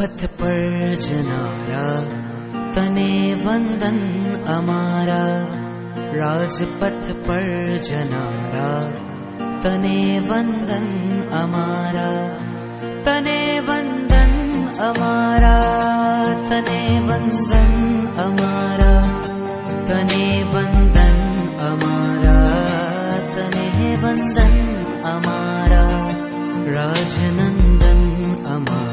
राजपथ पर जनारा तने वंदन अमारा। राजपथ पर जनारा तने वंदन अमारा। तने वंदन अमारा, तने वंदन अमारा, तने वंदन अमारा, तने वंदन अमारा। राजनंदन अमारा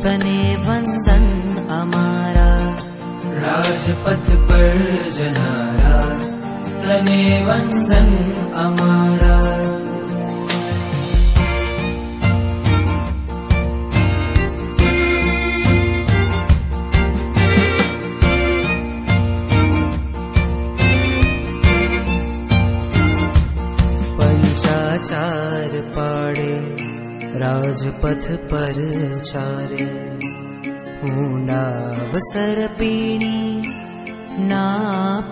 तने वंदन अमारा। राजपथ पर जनारा तने वंदन अमारा। पंचाचार पाड़े राजपथ पर चारे। ऊंडावसर पीणी ना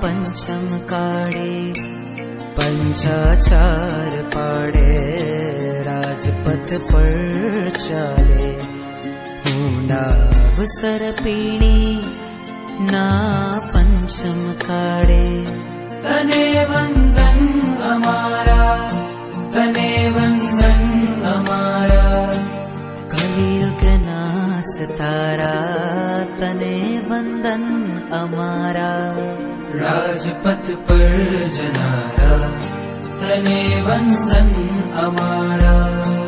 पंचम काड़े। पंचाचार पाड़े राजपथ पर चाले। ऊंडावसर पीणी ना पंचम काड़े। तने वंदन अमारा, तने वंदन अमारा। कलियुग नास तारा तने वंदन अमारा। राजपथ पर जनारा तने वंदन अमारा।